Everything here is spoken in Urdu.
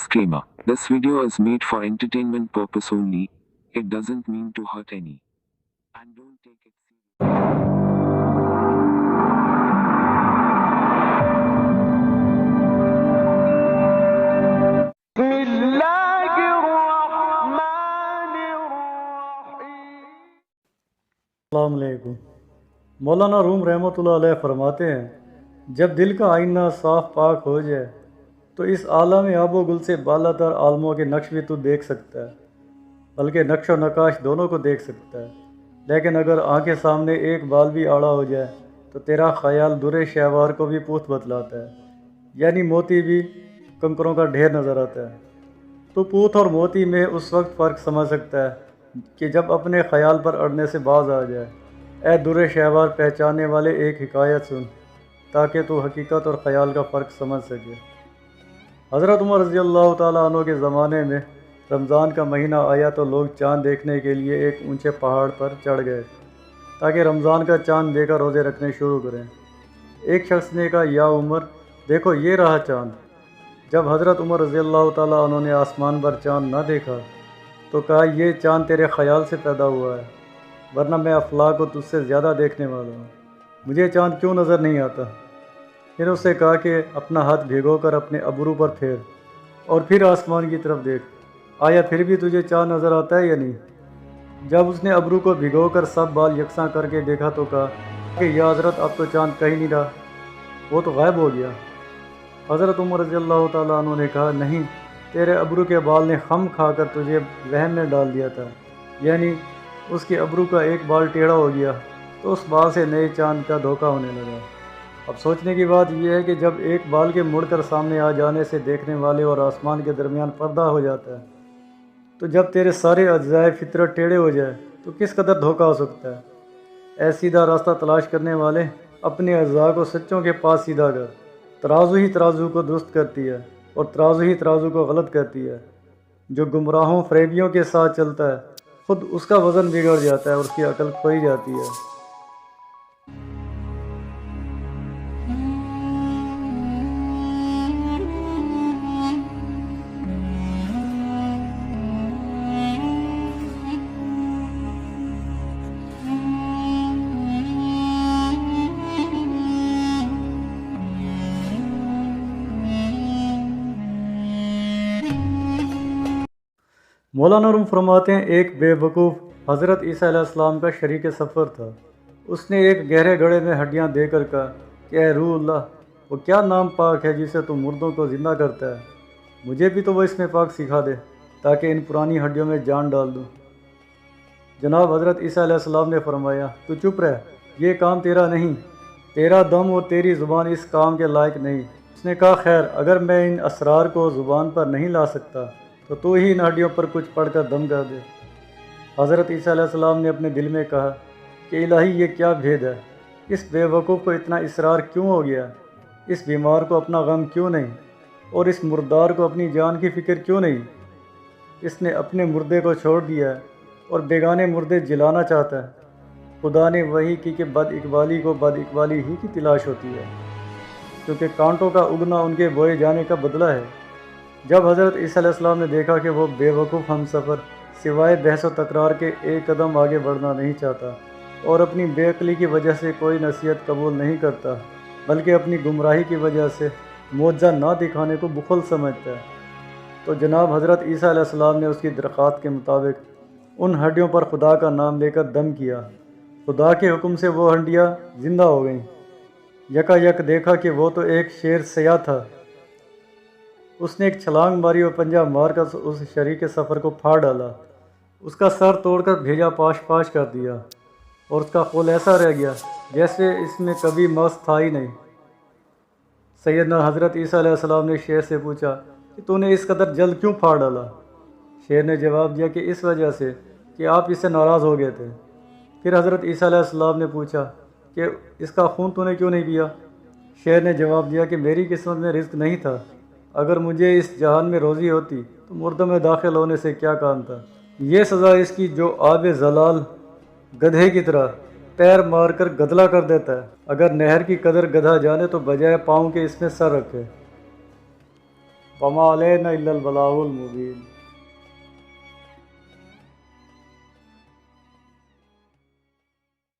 Disclaimer. This video is made for entertainment purpose only. It doesn't mean to hurt any. And don't take it seriously. السلام علیکم۔ مولانا روم رحمۃ اللہ علیہ فرماتے ہیں جب دل کا آئینہ صاف پاک ہو جائے تو اس عالم آب و گل سے بالا تر عالموں کے نقش بھی تو دیکھ سکتا ہے، بلکہ نقش و نقاش دونوں کو دیکھ سکتا ہے۔ لیکن اگر آنکھ کے سامنے ایک بال بھی آڑا ہو جائے تو تیرا خیال در شہوار کو بھی پوت بتلاتا ہے، یعنی موتی بھی کنکروں کا ڈھیر نظر آتا ہے۔ تو پوت اور موتی میں اس وقت فرق سمجھ سکتا ہے کہ جب اپنے خیال پر اڑنے سے باز آ جائے۔ اے در شہوار پہچانے والے ایک حکایت سن تاکہ تو حقیقت اور خیال کا فرق سمجھ سکے۔ حضرت عمر رضی اللہ تعالیٰ عنہ کے زمانے میں رمضان کا مہینہ آیا تو لوگ چاند دیکھنے کے لیے ایک اونچے پہاڑ پر چڑھ گئے تاکہ رمضان کا چاند دیکھ کر روزے رکھنے شروع کریں۔ ایک شخص نے کہا یا عمر دیکھو یہ رہا چاند۔ جب حضرت عمر رضی اللہ تعالیٰ عنہ نے آسمان پر چاند نہ دیکھا تو کہا یہ چاند تیرے خیال سے پیدا ہوا ہے، ورنہ میں افلاک کو تجھ سے زیادہ دیکھنے والا ہوں، مجھے چاند کیوں نظر نہیں آتا؟ پھر اس سے کہا کہ اپنا ہاتھ بھگو کر اپنے ابرو پر پھیر اور پھر آسمان کی طرف دیکھ، آیا پھر بھی تجھے چاند نظر آتا ہے یا نہیں؟ جب اس نے ابرو کو بھگو کر سب بال یکساں کر کے دیکھا تو کہا کہ یا حضرت اب تو چاند کہیں نہیں رہا، وہ تو غائب ہو گیا۔ حضرت عمر رضی اللہ تعالیٰ عنہ نے کہا نہیں، تیرے ابرو کے بال نے خم کھا کر تجھے وہم میں ڈال دیا تھا، یعنی اس کے ابرو کا ایک بال ٹیڑھا ہو گیا تو اس بال سے نئے چاند کا دھوکہ ہونے لگا۔ اب سوچنے کی بات یہ ہے کہ جب ایک بال کے مڑ کر سامنے آ جانے سے دیکھنے والے اور آسمان کے درمیان پردہ ہو جاتا ہے، تو جب تیرے سارے اجزائے فطرت ٹیڑھے ہو جائے تو کس قدر دھوکہ ہو سکتا ہے؟ اے سیدھا راستہ تلاش کرنے والے، اپنے اجزاء کو سچوں کے پاس سیدھا کر۔ ترازو ہی ترازو کو درست کرتی ہے اور ترازو ہی ترازو کو غلط کرتی ہے۔ جو گمراہوں فریبیوں کے ساتھ چلتا ہے خود اس کا وزن بگڑ جاتا ہے اور اس کی عقل کھوئی جاتی ہے۔ مولانا روم فرماتے ہیں ایک بے وقوف حضرت عیسیٰ علیہ السلام کا شریک سفر تھا۔ اس نے ایک گہرے گڑھے میں ہڈیاں دے کر کہا کہ اے روح اللہ، وہ کیا نام پاک ہے جسے تو مردوں کو زندہ کرتا ہے، مجھے بھی تو وہ اس میں پاک سکھا دے تاکہ ان پرانی ہڈیوں میں جان ڈال دوں۔ جناب حضرت عیسیٰ علیہ السلام نے فرمایا تو چپ رہ، یہ کام تیرا نہیں، تیرا دم اور تیری زبان اس کام کے لائق نہیں۔ اس نے کہا خیر، اگر میں ان اسرار کو زبان پر نہیں لا سکتا تو ہی ان ہڈیوں پر کچھ پڑھ کر دم کر دے۔ حضرت عیسیٰ علیہ السلام نے اپنے دل میں کہا کہ الہی یہ کیا بھید ہے، اس بے وقوف کو اتنا اصرار کیوں ہو گیا، اس بیمار کو اپنا غم کیوں نہیں اور اس مردار کو اپنی جان کی فکر کیوں نہیں؟ اس نے اپنے مردے کو چھوڑ دیا ہے اور بیگانے مردے جلانا چاہتا ہے۔ خدا نے وحی کی کہ بد اقبالی کو بد اقبالی ہی کی تلاش ہوتی ہے، کیونکہ کانٹوں کا اگنا ان کے بوئے جانے کا بدلہ ہے۔ جب حضرت عیسیٰ علیہ السلام نے دیکھا کہ وہ بے وقوف ہم سفر سوائے بحث و تکرار کے ایک قدم آگے بڑھنا نہیں چاہتا اور اپنی بے عقلی کی وجہ سے کوئی نصیحت قبول نہیں کرتا، بلکہ اپنی گمراہی کی وجہ سے معجزہ نہ دکھانے کو بخل سمجھتا ہے، تو جناب حضرت عیسیٰ علیہ السلام نے اس کی درخواست کے مطابق ان ہڈیوں پر خدا کا نام لے کر دم کیا۔ خدا کے حکم سے وہ ہڈیاں زندہ ہو گئیں۔ یکا یک دیکھا کہ وہ تو ایک شیر سیاہ تھا۔ اس نے ایک چھلانگ ماری اور پنجہ مار کر اس شریک سفر کو پھاڑ ڈالا، اس کا سر توڑ کر بھیجا پاش پاش کر دیا اور اس کا خول ایسا رہ گیا جیسے اس میں کبھی مغز تھا ہی نہیں۔ سیدنا حضرت عیسیٰ علیہ السلام نے شیر سے پوچھا کہ تو نے اس قدر جلد کیوں پھاڑ ڈالا؟ شیر نے جواب دیا کہ اس وجہ سے کہ آپ اس سے ناراض ہو گئے تھے۔ پھر حضرت عیسیٰ علیہ السلام نے پوچھا کہ اس کا خون تو نے کیوں نہیں پیا؟ شیر نے جواب دیا کہ میری قسمت میں رزق نہیں تھا، اگر مجھے اس جہان میں روزی ہوتی تو مردوں میں داخل ہونے سے کیا کام تھا۔ یہ سزا اس کی جو آب زلال گدھے کی طرح پیر مار کر گدلا کر دیتا ہے، اگر نہر کی قدر گدھا جانے تو بجائے پاؤں کے اس میں سر رکھے۔ وما علینا الا البلاغ المبین۔